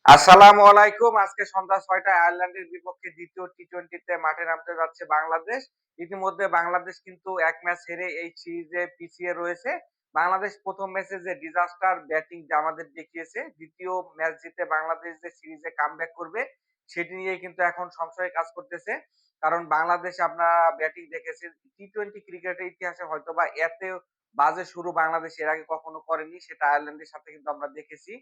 আসসালামু আলাইকুম। আজকে সন্ধ্যা ৬টায় আয়ারল্যান্ডের বিপক্ষে ২য় টি-২০ তে মাঠে নামতে যাচ্ছে বাংলাদেশ। ইতিমধ্যে বাংলাদেশ কিন্তু ১ ম্যাচ হেরে এই সিরিজে পিছিয়ে রয়েছে। বাংলাদেশ ১ম ম্যাচে যে ডিজাস্টার ব্যাটিং আমাদের দেখিয়েছে, ২য় ম্যাচ জিতে বাংলাদেশ যে সিরিজে কামব্যাক করবে, সেটি নিয়েই কিন্তু এখন সংশয় কাজ করতেছে। কারণ বাংলাদেশ আপনারা ব্যাটিং দেখেছেন, টি-২০ ক্রিকেটের ইতিহাসে হয়তোবা এত বাজে শুরু বাংলাদেশ এর আগে কখনো করেনি। সেটা আয়ারল্যান্ডের সাথে কিন্তু আমরা দেখেছি।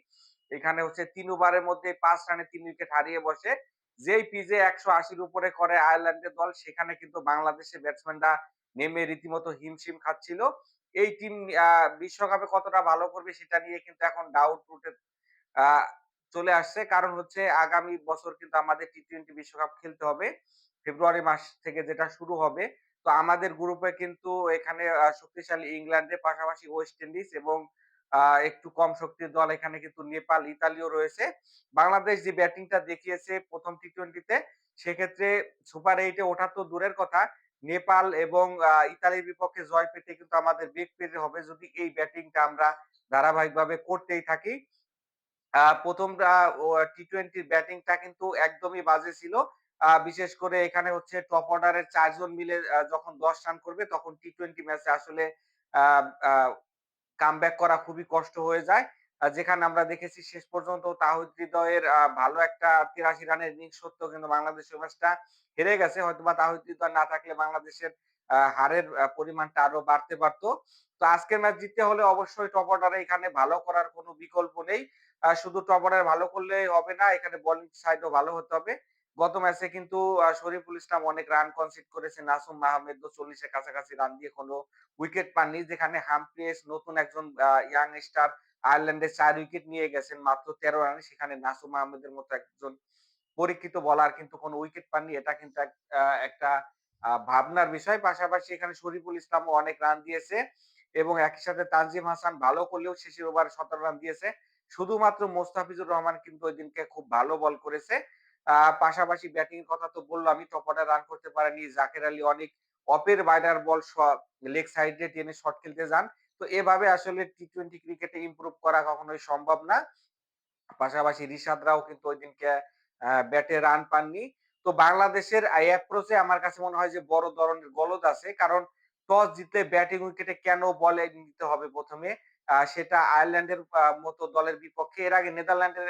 এখানে হচ্ছে ৩ ওভারের মধ্যে ৫ রানে ৩ উইকেট হারিয়ে বসে। যেই পিচে ১৮০ র উপরে করে আয়ারল্যান্ডের দল, সেখানে কিন্তু বাংলাদেশের ব্যাটসম্যানরা নেমে রীতিমতো হিমশিম খাচ্ছিল। এই টিম আ বিশ্বকাপে কতটা ভালো করবে সেটা নিয়ে কিন্তু এখন ডাউট উঠে আ চলে আসছে। কারণ হচ্ছে আগামী বছর কিন্তু আমাদের টি-২০ বিশ্বকাপ খেলতে হবে। ফেব্রুয়ারি মাস থেকে যেটা শুরু হবে। তো আমাদের গ্রুপে কিন্তু এখানে শক্তিশালী ইংল্যান্ডের পাশাপাশি ওয়েস্ট ইন্ডিজ এবং আ একটু কম শক্তির দল এখানে কিন্তু নেপাল, ইতালিও রয়েছে। বাংলাদেশ যে ব্যাটিংটা দেখিয়েছে ১ম টি-২০ তে, সেক্ষেত্রে সুপার ৮ এ ওঠা তো দূরের কথা, নেপাল এবং ইতালির বিপক্ষে জয় পেতে কিন্তু আমাদের বেগ পেতে হবে যদি এই ব্যাটিংটা আমরা ধারাবাহিকভাবে করতেই থাকি। ১ম ও টি-২০ ব্যাটিংটা কিন্তু একদমই বাজে ছিল। বিশেষ করে এখানে হচ্ছে টপ অর্ডারের ৪ জন মিলে যখন ১০ রান করবে তখন টি-২০ ম্যাচে আসলে আ আ কামব্যাক করা খুবই কষ্ট হয়ে যায়। যেখানে আমরা দেখেছি শেষ পর্যন্ত তাহিদ হৃদয়ের ভালো একটা ৮৩ রানের ইনিংস সত্ত্বেও কিন্তু বাংলাদেশ ওই ম্যাচটা হেরে গেছে। হয়তোবা তাহিদ হৃদয় না থাকলে বাংলাদেশের হারের পরিমাণটা আরো বাড়তে পারত। তো আজকের ম্যাচ জিততে হলে অবশ্যই টপ অর্ডারে এখানে ভালো করার কোনো বিকল্প নেই। শুধু টপ অর্ডার ভালো করলেই হবে না, এখানে বোলিং সাইডও ভালো হতে হবে। গত ম্যাচে কিন্তু শরীফুল ইসলাম অনেক রান কনসিড করেছে। নাসুম আহমেদও ৪০ এর কাছাকাছি রান দিয়ে কোনো উইকেট পাননি। যেখানে হামফ্রিজ নতুন একজন ইয়াং স্টার আয়ারল্যান্ডের ৪ উইকেট নিয়ে গেছেন মাত্র ১৩ রানে। সেখানে নাসুম আহমেদের মতো একজন পরীক্ষিত বোলার কিন্তু কোনো উইকেট পাননি। এটা কিন্তু একটা ভাবনার বিষয়। পাশাপাশি এখানে শরীফুল ইসলামও অনেক রান দিয়েছে এবং একই সাথে তানজিম হাসান ভালো করলেও শেষের ওভারে ১৭ রান দিয়েছে। শুধুমাত্র মোস্তাফিজুর রহমান কিন্তু ঐদিনকে খুব ভালো বল করেছে। পাশাপাশি ব্যাটিং এর কথা তো বললামই, টপ অর্ডার রান করতে পারেনি। জাকের আলী অনেক অফের বাইডার বল লেগ সাইডে টেনে শট খেলতে যান। তো এভাবে আসলে টি-২০ ক্রিকেটে ইমপ্রুভ করা কখনোই সম্ভব না। পাশাপাশি রিশাদ রাও কিন্তু ঐদিনকে ব্যাটে রান পাননি। তো বাংলাদেশের এই অ্যাপ্রোচে আমার কাছে মনে হয় যে বড় ধরনের গলদ আছে। কারণ টস জিতলে ব্যাটিং উইকেটে কেন বলে নিতে হবে ১ম এ? সেটা আয়ারল্যান্ডের মতো দলের বিপক্ষে, এর আগে নেদারল্যান্ডের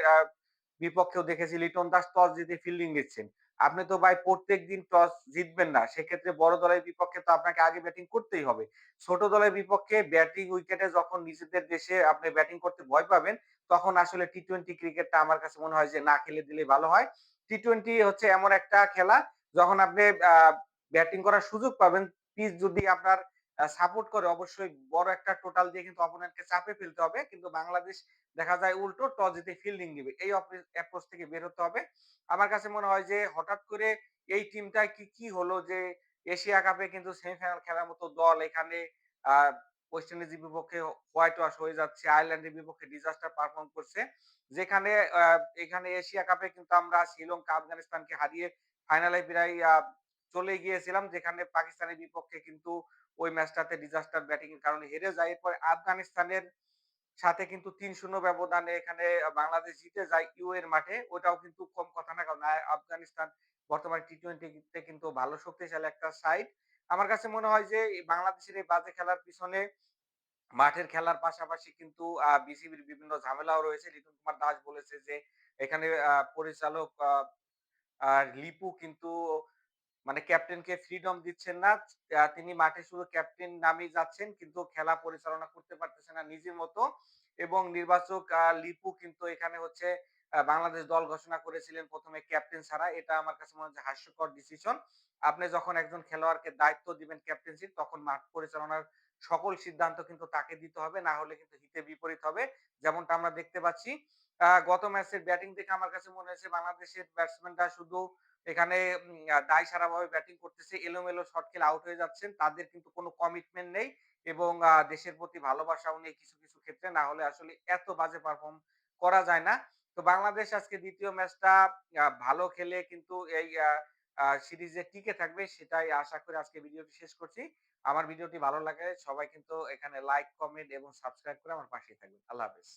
বিপক্ষেও দেখেছি লিটন দাস টস জিতে ফিল্ডিং নিচ্ছেন। আপনি তো ভাই প্রত্যেকদিন টস জিতবেন না। সেক্ষেত্রে বড় দলের বিপক্ষে তো আপনাকে আগে ব্যাটিং করতেই হবে। ছোট দলের বিপক্ষে ব্যাটিং উইকেটে যখন নিজেদের দেশে আপনি ব্যাটিং করতে ভয় পাবেন, তখন আসলে টি-২০ ক্রিকেটটা আমার কাছে মনে হয় যে না খেলে দিলেই ভালো হয়। টি-২০ হচ্ছে এমন একটা খেলা, যখন আপনি ব্যাটিং করার সুযোগ পাবেন, পিচ যদি আপনার সাপোর্ট করে, অবশ্যই বড় একটা টোটাল দিয়ে কিন্তু অপোনেন্টকে চাপে ফেলতে হবে। কিন্তু বাংলাদেশ দেখা যায় উল্টো টস জিতে ফিল্ডিং দিবে। এই অ্যাপ্রোচ থেকে বের হতে হবে। আমার কাছে মনে হয় যে হঠাৎ করে এই টিমটায় কি হলো যে এশিয়া কাপে কিন্তু সেমিফাইনাল খেলার মতো দল এখানে আ ওয়েস্ট ইন্ডিজের বিপক্ষে হোয়াইট ওয়াশ হয়ে যাচ্ছে, আয়ারল্যান্ডের বিপক্ষে ডিজাস্টার পারফর্ম করছে। যেখানে এখানে এশিয়া কাপে কিন্তু আমরা শ্রীলঙ্কা, আফগানিস্তানকে হারিয়ে ফাইনালে প্রায় চলে গিয়েছিলাম। যেখানে পাকিস্তানের বিপক্ষে কিন্তু ওই ম্যাচটাতে ডিজাস্টার ব্যাটিং এর কারণে হেরে যায়। এরপরে আফগানিস্তানের সাথে কিন্তু ৩-০ ব্যবধানে এখানে বাংলাদেশ জিতে যায় এর মাঠে। ওটাও কিন্তু কম কথা না। কারণ আফগানিস্তান বর্তমানে টি-২০ তে কিন্তু ভালো শক্তিশালী একটা সাইড। আমার কাছে মনে হয় যে বাংলাদেশের এই বাজে খেলার পিছনে মাঠের খেলার পাশাপাশি কিন্তু বিসিবির বিভিন্ন ঝামেলাও রয়েছে। লিটন কুমার দাস বলেছে যে এখানে পরিচালক লিপু কিন্তু মানে ক্যাপ্টেনকে ফ্রিডম দিচ্ছেন না। তিনি মাঠে শুধু ক্যাপ্টেন নামেই যাচ্ছেন, কিন্তু খেলা পরিচালনা করতে পারতেছে না নিজের মতো। এবং নির্বাচক লিপু কিন্তু এখানে হচ্ছে বাংলাদেশ দল ঘোষণা করেছিলেন ১ম এ ক্যাপ্টেন ছাড়া। এটা আমার কাছে মনে হচ্ছে হাস্যকর ডিসিশন। আপনি যখন একজন খেলোয়াড়কে দায়িত্ব দিবেন ক্যাপ্টেন্সির, তখন মাঠ পরিচালনার সকল সিদ্ধান্ত কিন্তু তাকে দিতে হবে। না হলে কিন্তু হিতে বিপরীত হবে। যেমনটা আমরা দেখতে পাচ্ছি। গত ম্যাচের ব্যাটিং দেখে আমার কাছে মনে হয়েছে বাংলাদেশের ব্যাটসম্যানরা শুধু এখানে দায়সারাভাবে ব্যাটিং করতেছে। এলোমেলো শট খেলে আউট হয়ে যাচ্ছেন। তাদের কিন্তু কোনো কমিটমেন্ট নেই এবং দেশের প্রতি ভালোবাসাও নেই কিছু ক্ষেত্রে। না হলে আসলে এত বাজে পারফর্ম করা যায় না। তো বাংলাদেশ আজকে ২য় ম্যাচটা ভালো খেলে কিন্তু এই আ আ সিরিজে টিকে থাকবে, সেটাই আশা করে আজকে ভিডিওটি শেষ করছি। আমার ভিডিওটি ভালো লাগলে সবাই কিন্তু এখানে লাইক, কমেন্ট এবং সাবস্ক্রাইব করে আমার পাশেই থাকবেন। আল্লাহ হাফেজ।